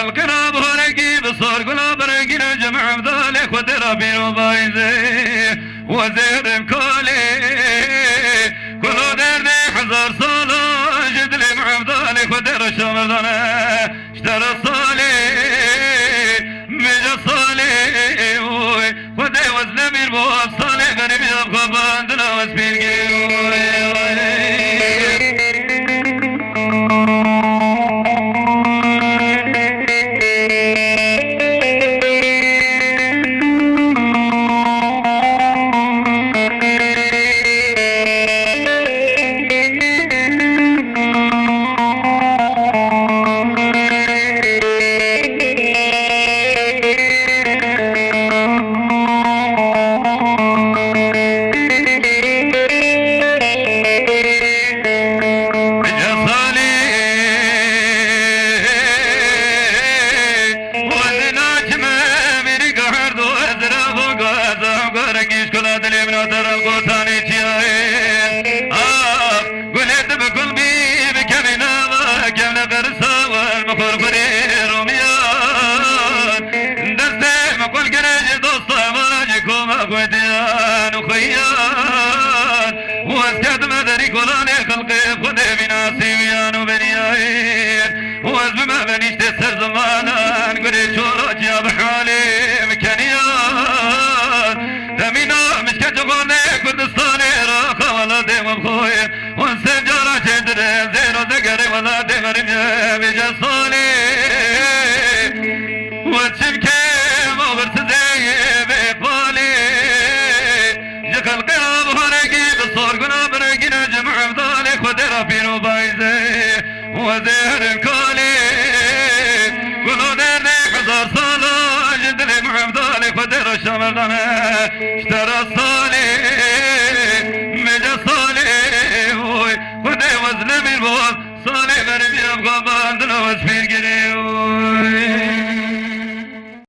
خلقنا بهرقي بصور قلوب رقنا جمع بذلك ودربي وبايزي وزير كولي كلو درد حزر صالو جدلي مع بذلك ودر الشمر ذنا اشترى صالي مجا صالي ودي وزنمير بواب صالي غريب يبقى باندنا وسبيل وزير كولي قلو درد حزر صالو جدلي محفظالي فدر الشمر دنا اشترى الصالي مجا صالي ودي وزن من بوض صالي غريب يبقى باند